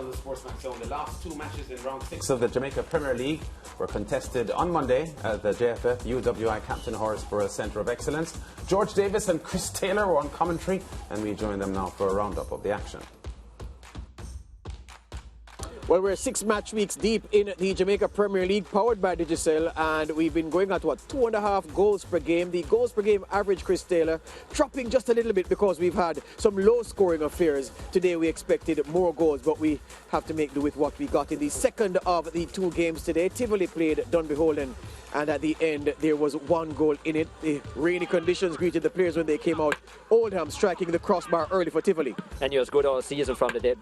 on the SportsMax Zone. The last two matches in round 6 of the Jamaica Premier League were contested on Monday at the JFF UWI Captain Horsborough Centre of Excellence. George Davis and Chris Taylor were on commentary, and we join them now for a roundup of the action. Well, we're 6 match weeks deep in the Jamaica Premier League, powered by Digicel, and we've been going at 2.5 goals per game. The goals per game average, Chris Taylor, dropping just a little bit because we've had some low-scoring affairs. Today we expected more goals, but we have to make do with what we got. In the second of the 2 games today, Tivoli played Dunbeholden, and at the end there was 1 goal in it. The rainy conditions greeted the players when they came out. Oldham striking the crossbar early for Tivoli. And he was good all season from the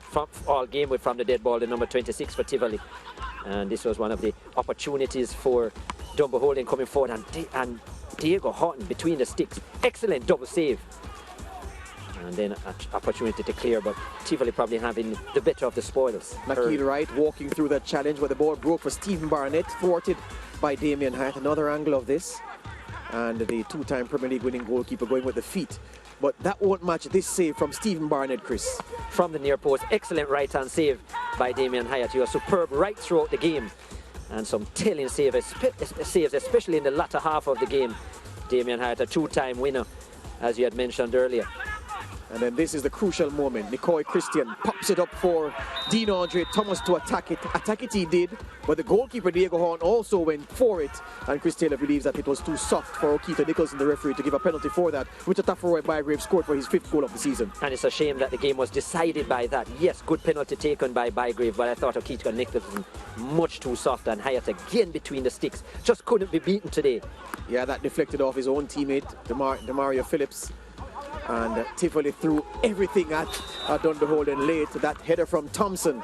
all game with from the dead ball, the number 26 for Tivoli. And this was one of the opportunities for Dunbeholden coming forward, and Diego Houghton between the sticks. Excellent double save. And then an opportunity to clear, but Tivoli probably having the better of the spoils. Nakil Wright walking through that challenge where the ball broke for Stephen Barnett, thwarted by Damien Hyatt. Another angle of this. And the 2-time Premier League winning goalkeeper going with the feet. But that won't match this save from Stephen Barnett, Chris. From the near post, excellent right-hand save by Damien Hyatt. He was superb right throughout the game. And some telling saves, especially in the latter half of the game. Damien Hyatt, a 2-time winner, as you had mentioned earlier. And then this is the crucial moment. Nicoy Christian pops it up for Dean Andre Thomas to attack it. Attack it he did, but the goalkeeper Diego Horn also went for it. And Chris Taylor believes that it was too soft for Okita Nicholson, the referee, to give a penalty for that, which Atafaroy Bygrave scored for his 5th goal of the season. And it's a shame that the game was decided by that. Yes, good penalty taken by Bygrave, but I thought Okita Nicholson much too soft, and Hyatt again between the sticks. Just couldn't be beaten today. Yeah, that deflected off his own teammate, Demario Phillips. And Tivoli threw everything at Dunbeholden late. That header from Thompson.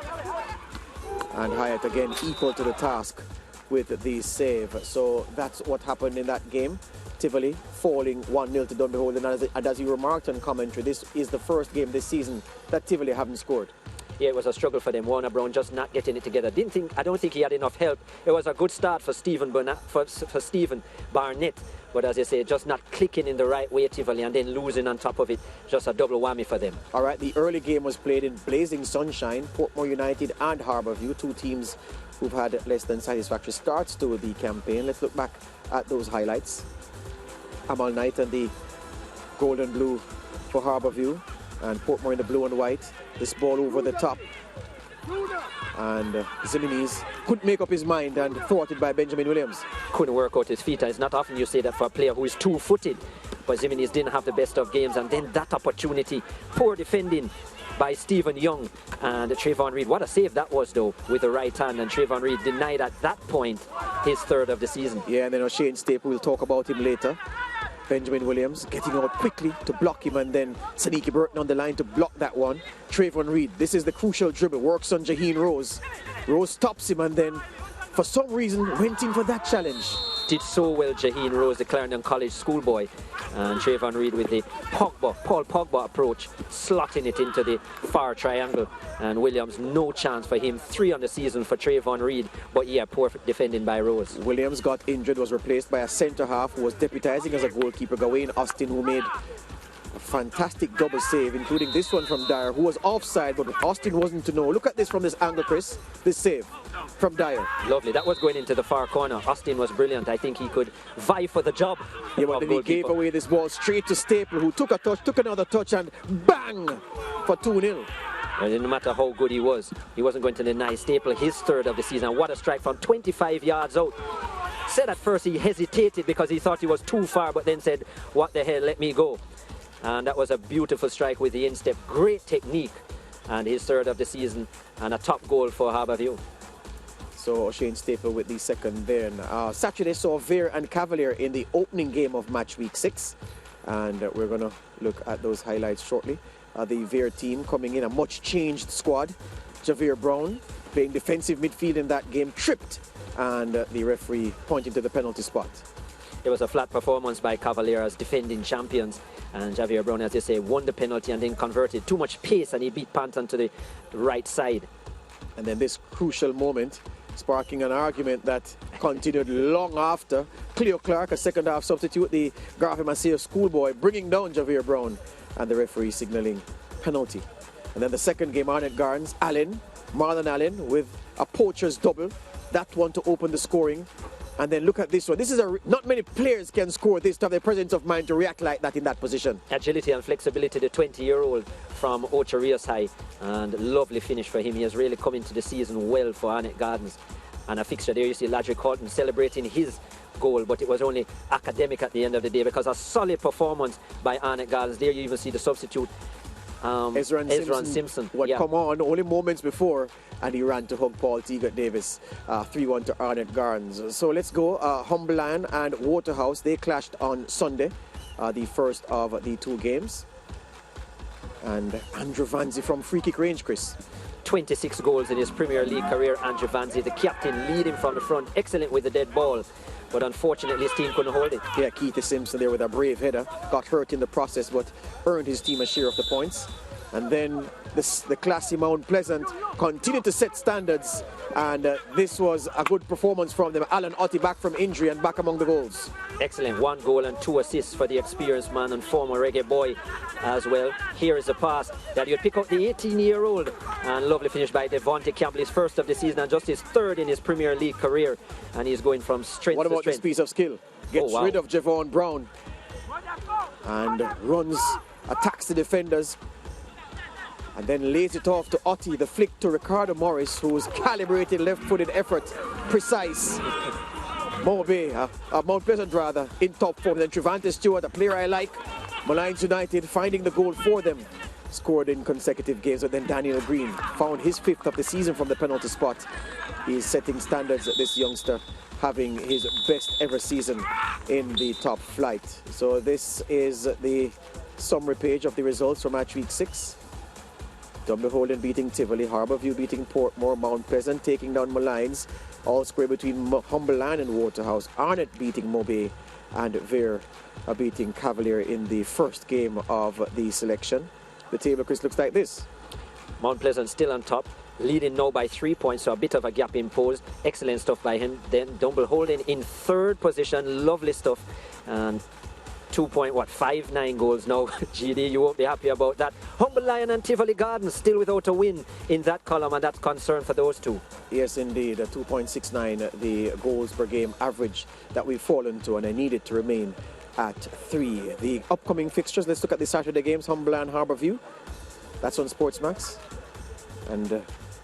And Hyatt again equal to the task with the save. So that's what happened in that game. Tivoli falling 1-0 to Dunbeholden. And as you remarked on commentary, this is the first game this season that Tivoli haven't scored. Yeah, it was a struggle for them. Warner Brown just not getting it together. I don't think he had enough help. It was a good start for Stephen Barnett, but as you say, just not clicking in the right way, Tivoli, and then losing on top of it. Just a double whammy for them. All right, the early game was played in blazing sunshine. Portmore United and Harbour, 2 teams who've had less than satisfactory starts to the campaign. Let's look back at those highlights. Amal Knight and the gold and blue for Harbour, and Portmore in the blue and white. This ball over the top, and Zimines couldn't make up his mind and thwarted by Benjamin Williams. Couldn't work out his feet. It's not often you say that for a player who is 2-footed, but Zimines didn't have the best of games, and then that opportunity, poor defending by Stephen Young and Trayvon Reed. What a save that was, though, with the right hand, and Trayvon Reed denied at that point his 3rd of the season. Yeah, and then O'Shane Staple, we'll talk about him later. Benjamin Williams getting out quickly to block him, and then Saniki Burton on the line to block that one. Trayvon Reed, this is the crucial dribble, works on Jaheen Rose. Rose stops him, and then for some reason went in for that challenge. Did so well, Jaheen Rose, the Clarendon College schoolboy. And Trayvon Reed with the Paul Pogba approach, slotting it into the far triangle. And Williams, no chance for him. 3 on the season for Trayvon Reed, but yeah, poor defending by Rose. Williams got injured, was replaced by a centre-half who was deputising as a goalkeeper, Gawain Austin, who made a fantastic double save, including this one from Dyer, who was offside, but Austin wasn't to know. Look at this from this angle, Chris. This save from Dyer. Lovely. That was going into the far corner. Austin was brilliant. I think he could vie for the job. Yeah, but then he gave away this ball straight to Staple, who took a touch, took another touch, and bang for 2-0. And no matter how good he wasn't going to deny Staple his 3rd of the season. What a strike from 25 yards out. Said at first he hesitated because he thought he was too far, but then said, what the hell, let me go. And that was a beautiful strike with the instep. Great technique. And his 3rd of the season, and a top goal for Harbour. So Shane Staple with the 2nd there. Saturday saw Vere and Cavalier in the opening game of match week 6. And we're going to look at those highlights shortly. The Vere team coming in, a much changed squad. Javier Brown playing defensive midfield in that game, tripped, and the referee pointing to the penalty spot. It was a flat performance by Cavalier as defending champions, and Javier Brown, as you say, won the penalty and then converted. Too much pace, and he beat Panton to the right side. And then this crucial moment, sparking an argument that continued long after. Cleo Clark, a second-half substitute, the Garvey Maceo schoolboy, bringing down Javier Brown, and the referee signalling penalty. And then the second game, Arnett Garns, Allen Marlon Allen with a poacher's double. That one to open the scoring. And then look at this one. This is not many players can score this to have the presence of mind to react like that in that position. Agility and flexibility, the 20-year-old from Ocho Rios High. And lovely finish for him. He has really come into the season well for Arnett Gardens. And a fixture there, you see Ladrick Horton celebrating his goal, but it was only academic at the end of the day because a solid performance by Arnett Gardens. There you even see the substitute. Ezra Simpson would come on only moments before, and he ran to hug Paul Teagut Davis. 3-1 to Arnett Gardens. So let's go. Humberland and Waterhouse, they clashed on Sunday, the first of the two games. And Andrew Vanzi from free kick range, Chris. 26 goals in his Premier League career, Andrew Vanzi, the captain, leading from the front, excellent with the dead ball. But unfortunately, his team couldn't hold it. Yeah, Keith Simpson there with a brave header. Got hurt in the process, but earned his team a share of the points. And then the classy Mount Pleasant continued to set standards. And this was a good performance from them. Alan Otti back from injury and back among the goals. Excellent. 1 goal and 2 assists for the experienced man and former reggae boy as well. Here is a pass that you'd pick up the 18-year-old. And lovely finish by Devontae Campbell, his first of the season and just his third in his Premier League career. And he's going from strength to strength. What about this piece of skill? Gets rid of Javon Brown and runs, attacks the defenders. And then lays it off to Otti, the flick to Ricardo Morris, whose calibrated left-footed effort, precise. Mobe, Mount Pleasant rather, in top form. Then Trevante Stewart, a player I like. Malines United finding the goal for them. Scored in consecutive games, but then Daniel Green found his 5th of the season from the penalty spot. He's setting standards, this youngster, having his best ever season in the top flight. So this is the summary page of the results for match week 6. Dunbeholden beating Tivoli, Harbourview beating Portmore, Mount Pleasant taking down Malines, all square between Humberland and Waterhouse, Arnett beating Mobe, and Vere beating Cavalier in the first game of the selection. The table, Chris, looks like this. Mount Pleasant still on top, leading now by 3 points, so a bit of a gap imposed. Excellent stuff by him. Then Dunbeholden in 3rd position, lovely stuff. And 2.59 goals now. GD, you won't be happy about that. Humble Lion and Tivoli Gardens still without a win in that column, and that's concern for those two. Yes, indeed. 2.69, the goals per game average that we've fallen to, and I need it to remain at 3. The upcoming fixtures, let's look at the Saturday games. Humberland, Harbourview. That's on SportsMax. And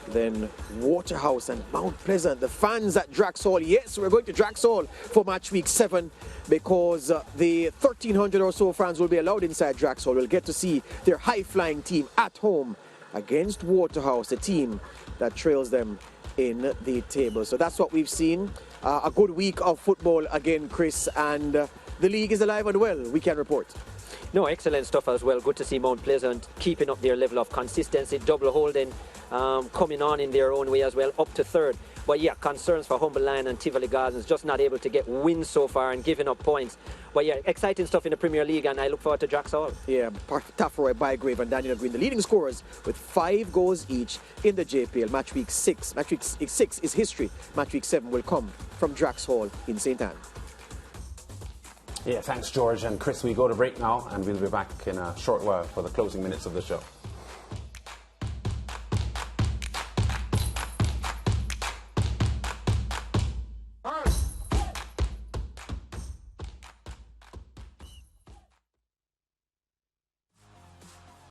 then Waterhouse and Mount Pleasant. The fans at Draxall. Yes, we're going to Draxall for match week 7 because the 1,300 or so fans will be allowed inside Draxall. We'll get to see their high-flying team at home against Waterhouse, a team that trails them in the table. So that's what we've seen. A good week of football again, Chris, and the league is alive and well, we can report. No, excellent stuff as well. Good to see Mount Pleasant keeping up their level of consistency. Dunbeholden coming on in their own way as well, up to 3rd. But yeah, concerns for Humble Lion and Tivoli Gardens, just not able to get wins so far and giving up points. But yeah, exciting stuff in the Premier League, and I look forward to Draxall. Yeah, Taffroy, Bygrave and Daniel Green, the leading scorers with 5 goals each in the JPL. Match week 6. Match week 6 is history. Match week 7 will come from Draxall in St. Anne. Yeah, thanks, George. And Chris, we go to break now, and we'll be back in a short while for the closing minutes of the show.